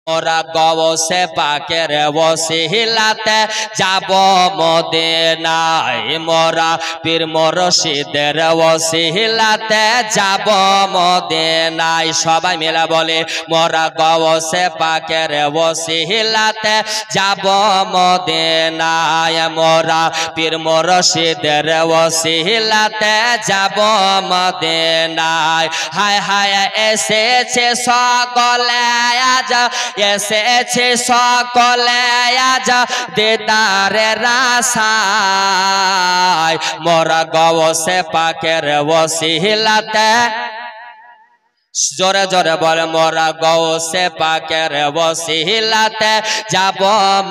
মোরা গৌসে পাকের ওসিলাতে যাব মদিনায়, মোরা পীর মুর্শিদের ওসিলাতে যাব মদিনায়। সবাই মিলে বলে মোরা গৌসে পাকের ওসিলাতে যাব মদিনায়, মোরা পীর মুর্শিদের ওসিলাতে যাব মদিনায়। হায় হায় এসেছে সকলে আজ, এসেছে সকলে আজ দিদারের আশায়, মোরা গৌসে পাকের ওসিলাতে, জোরে জোরে বলে মোরা গৌসে পাকের ওসিলাতে যাব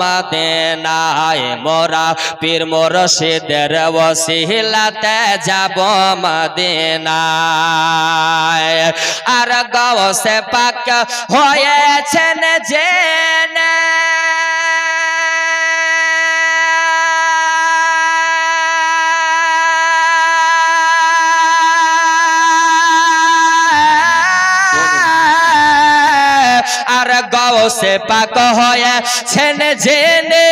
মদিনায়, মোরা পীর মুর্শিদের ওসিলাতে যাব মদিনায়। আর গৌসে পাক হয়েছেন জেনে আর গৌসে পাক হয়েছেন জেনে,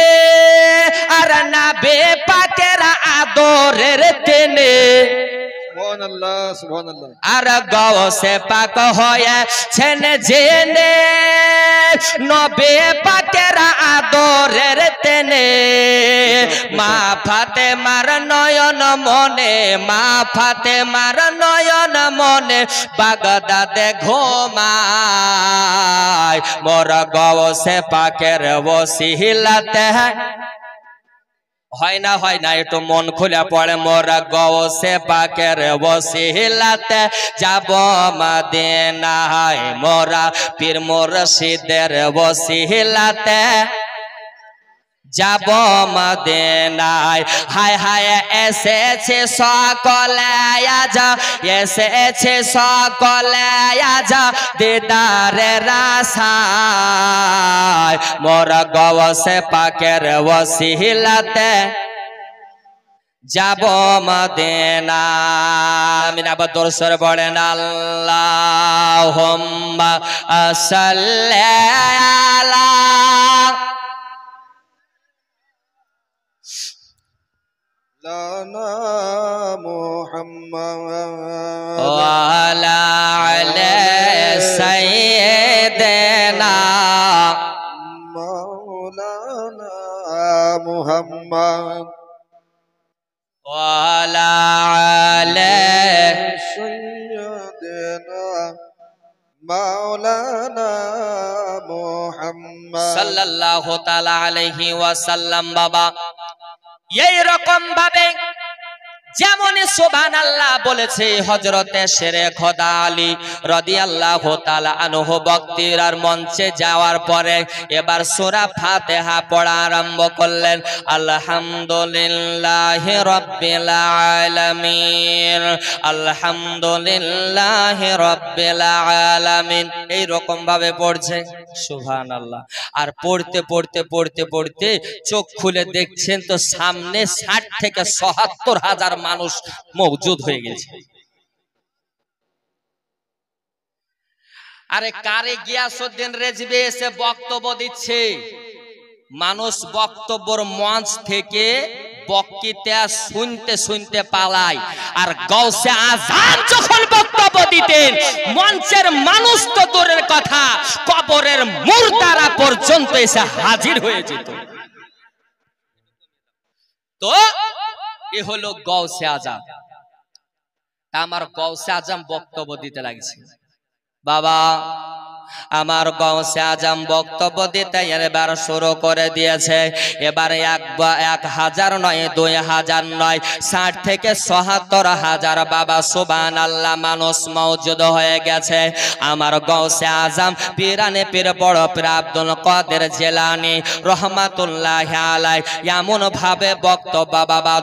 আর নবী পাকের আদরের তেনে, সুবহানাল্লাহ সুবহানাল্লাহ। আর গৌসে পাক হয়েছেন জেনে, নবী পাকের আদরের তেনে, মা ফাতেমার নয়ন মনে, মা ফাতেমার নয়ন মনে বাগদাদে ঘুমায়, মোরা গৌসে পাকের ওসিলাতে, হয় না হয় না একটু মন খুলে পড়ে, মোরা গৌসে পাকের ওসিলাতে যাব মদিনায়, মোরা পীর মুর্শিদের ওসিলাতে যাব মদিনায়। হায় হায় এসেছে সকলে আজ, এসেছে সকলে আজ দিদারের আশায়, মোরা গৌসে পাকের ওসিলাতে যাব মদিনা। আমিন। আবার দরুদ পড়েন আল্লাহুম্মা সাল্লি আলা লানা মুহাম্মাদ ওয়া আলা আলি সাইয়্যিদিনা মাওলানা মুহাম্মদ ওয়া আলা আলি সাইয়্যিদিনা মাওলানা মুহাম্মদ সাল্লাল্লাহু তাআলা আলাইহি ওয়াসাল্লাম। বাবা এই রকম ভাবে যেমন সুবহানাল্লাহ বলেছে হযরতে শেরে খোদা আলী রাদিয়াল্লাহু তাআলা আনহু বক্তৃতার মঞ্চে যাওয়ার পরে এবার সূরা ফাতিহা পড়া আরম্ভ করলেন। আলহামদুলিল্লাহি রাব্বিল আলামিন, আলহামদুলিল্লাহি রাব্বিল আলামিন, এই রকম ভাবে পড়ছে। সুবহানাল্লাহ। আর পড়তে পড়তে পড়তে পড়তে চোখ খুলে দেখছেন তো সামনে ৬০ থেকে ৭৭ হাজার মানুষ মওজুদ হয়ে গেছে। আরে কারে গিয়াসউদ্দিন রেজভী এসে বক্তব্য দিচ্ছে, মানুষ বক্তব্যের মঞ্চ থেকে বক্তৃতা শুনতে শুনতে পালায়। আর গাউসে আজম যখন বক্তব্য দিতেন মঞ্চের মানুষ তো দূরের কথা, কবরের মুর্দারা পর্যন্ত এসে হাজির হয়ে যেত। তো এ হলো গাউসে আজম। আমার গাউসে আজম বক্তব্য দিতে লাগছে। বাবা আমার গাউসে আজম বক্তব্য দিতে এবার শুরু করে দিয়েছে। এবার ১,০০০ নয়, ২,০০০ নয়, ৬০ থেকে ৭৭ হাজার বাবা সুবহানাল্লাহ মানুষ মওজুদ হয়ে গেছে। আমার গাউসে আজম পীরানে পীর বড় পীর আব্দুল কাদের জিলানী রহমাতুল্লাহি আলাইহি এমন ভাবে বক্তব্য বাবা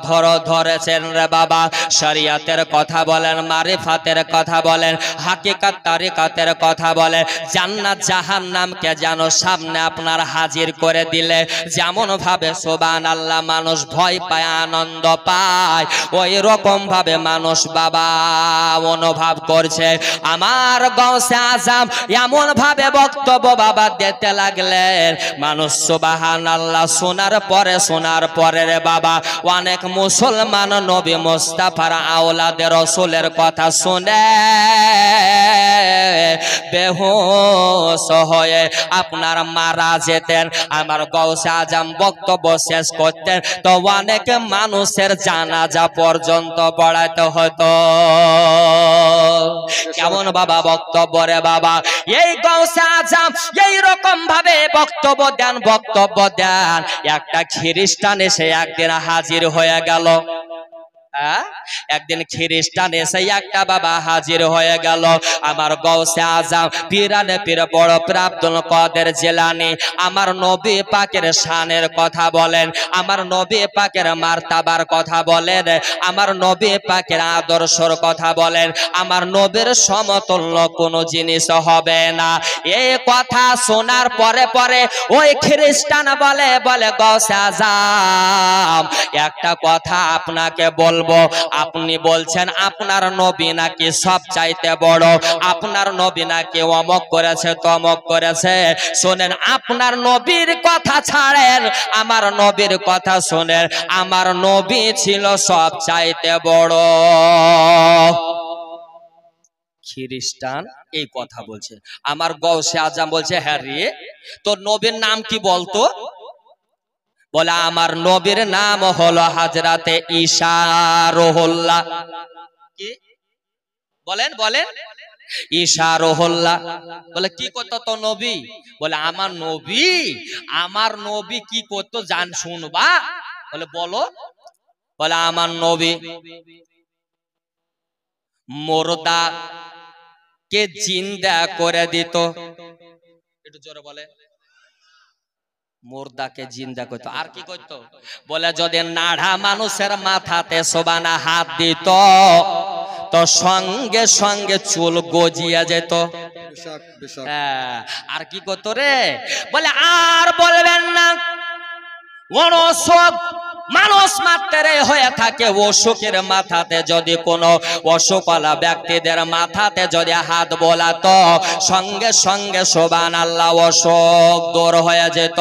ধরেছেন রে বাবা। শরিয়তের কথা বলেন, মারিফাতের কথা বলেন, হাকিকাত তারিকাতের কথা বলেন, জান্নাত জাহান্নামকে যেন সামনে আপনার হাজির করে দিলে যেমন ভাবে সুবহানাল্লাহ মানুষ ভয় পায় আনন্দ পায় ওই রকম ভাবে মানুষ বাবা অনুভব করছে। আমার গাউসে আজম এমন ভাবে বক্তব্য বাবা দিতে লাগলেন মানুষ সুবহানাল্লাহ শোনার পরে রে বাবা অনেক মুসলমান নবী মুস্তাফার আওলাদের রাসূলের কথা শুনে বেহুশ হয়ে আপনার মারা যেতেন। আমার গাউসে আজম বক্তব্য শেষ করতেন তো অনেক মানুষের জানাজা পর্যন্ত পড়াতে হতো। কেমন বাবা বক্তব্য রে বাবা, এই গাউসে আজম এই রকম ভাবে বক্তব্য দেন। একটা খ্রিস্টান এসে একদিন হাজির হয়ে গেল। একদিন খ্রিস্টান এসে একটা বাবা হাজির হয়ে গেল। আমার গাউসে আজম পীরানে পীর বড় পীর আব্দুল কাদের জিলানী আমার নবী পাকের শানের কথা বলেন, আমার নবী পাকের মার্তাবার কথা বলেন, আমার নবী পাকের আদর্শর কথা বলেন, আমার নবীর সমতুল্য কোনো জিনিস হবে না। এই কথা শোনার পরে ওই খ্রিস্টান বলে গাউসে আজম একটা কথা আপনাকে বলবো, আপনি বলছেন আপনার নবী নাকি সব চাইতে বড়, আপনার নবী নাকি অমক করেছে তমক করেছে। শোনেন আপনার নবীর কথা ছাড়েন, আমার নবীর কথা শোনেন, আমার নবী ছিল সব চাইতে বড়। খ্রিস্টান এই কথা বলছে। আমার গাউসে আজম বলছে হ্যাঁ রে তোর নবীর নাম কি বলতো? বলে আমার নবীর নাম হলো হযরতে ঈসা রুহুল্লাহ। কি বলেন ঈসা রুহুল্লাহ। বলে কি করতো তো নবী? বলে আমার নবী কি করতো জান শুনবা? বলে বলো। বলে আমার নবী মুর্দা কে জিন্দা করে দিত। একটু জোরে বলে। মুর্দাকে জিন্দা করতো। আর কি করতো? বলে যদি নাড়া মানুষের মাথাতে সোবানা হাত দিত তো সঙ্গে সঙ্গে চুল গজিয়ে যেত। আর কি করতো রে? বলে আর বলবেন না। মানুষ মাত্রে হয়ে থাকে অসুখের মাথাতে যদি কোনো অসুখওয়ালা ব্যক্তিদের মাথাতে যদি হাত বোলাতো সঙ্গে সঙ্গে সুবহানাল্লাহ অসুখ দূর হয়ে যেত।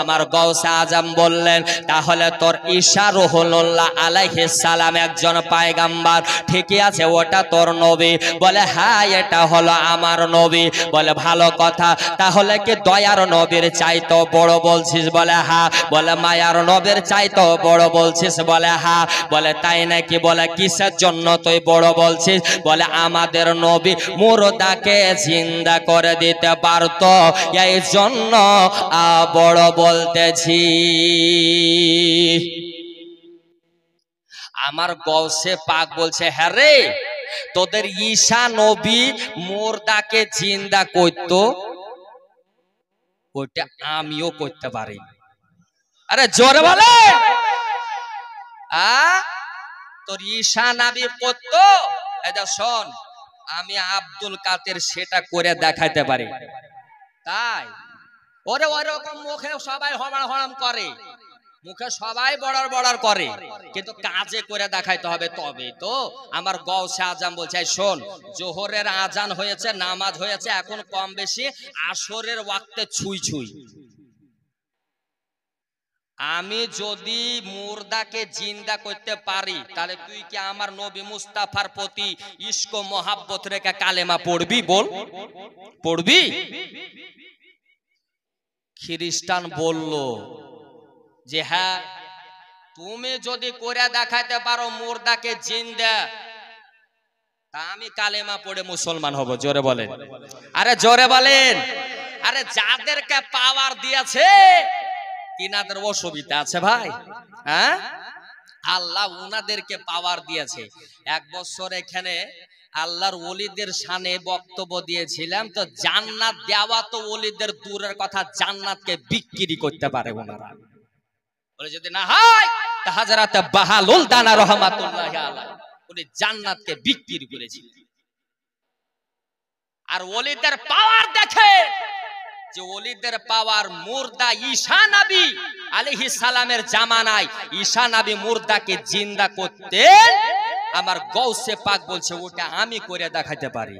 আমার গাউসে আজম বললেন তাহলে তোর ঈসা রুহুল্লাহ আলাইহিস সালাম একজন পয়গম্বর, ঠিকই আছে ওটা তোর নবী? বলে হ্যাঁ এটা হলো আমার নবী। বলে ভালো কথা, তাহলে কি দয়ার নবীর চাইতো বড় বলছিস? বলে হ্যাঁ। বলে মায়ার নবীর চাইতো বড় বলছিস? বলে হ্যাঁ। বলে তাই নাকি? বলে কিসের জন্য তুই বড় বলছিস? বলে আমাদের নবী মুর্দাকে জিন্দা করে দিতে পারতো এই জন্য বড় বলতেছি। আমার গাউসে পাক বলছে হ্যাঁ রে তোদের ঈসা নবী মুর্দাকে জিন্দা করতো, ওইটা আমিও করতে পারি। আরে জোরে বলে। তোর ঈসা নবী করতো, এটা শোন আমি আব্দুল কাদের সেটা করে দেখাইতে পারি। তাই ওরে ওরকম মুখে সবাই হড়াম করে, মুখে সবাই বড়ার করে, কিন্তু কাজে করে দেখাইতে হবে তবে তো। আমার গাউসে আজম বলছে শোন জোহরের আজান হয়েছে, নামাজ হয়েছে, এখন কম বেশি আসরের ওয়াক্তে ছুঁই। আমি যদি মুর্দাকে জিন্দা করতে পারি তাহলে তুই কি আমার নবী মুস্তাফার প্রতি ইশক মোহাব্বত রেখে কালেমা পড়বি? বল পড়বি? খ্রিস্টান বলল যে হ্যাঁ তুমি যদি করে দেখাইতে পারো মুর্দাকে জিন্দা তা আমি কালেমা পড়ে মুসলমান হব। জোরে বলেন। আরে জোরে বলেন। আরে যাদেরকে পাওয়ার দিয়েছে তিনাদের অসুবিধা আছে ভাই। হ্যাঁ আল্লাহ উনাদেরকে পাওয়ার দিয়েছে। এক বছর এখানে আল্লাহর ওলিদের শানে বক্তব্য দিয়েছিলাম, তো জান্নাত দেওয়া তো ওলিদের দূরের কথা, জান্নাতকে বিক্রি করতে পারে ওনারা। বলে যদি না হয় তা হযরত বাহালুল দানা রাহমাতুল্লাহি আলাইহি উনি জান্নাতকে বিক্রি করেছিলেন। আর ওলিদের পাওয়ার দেখে যে ওলিদের পাওয়ার মুর্দা ঈসা নবী আলাইহিস সালামের জামানায় ঈসা নবী মুর্দাকে জিন্দা করতে আমার গৌসে পাক বলছে ওটা আমি করে দেখাতে পারি।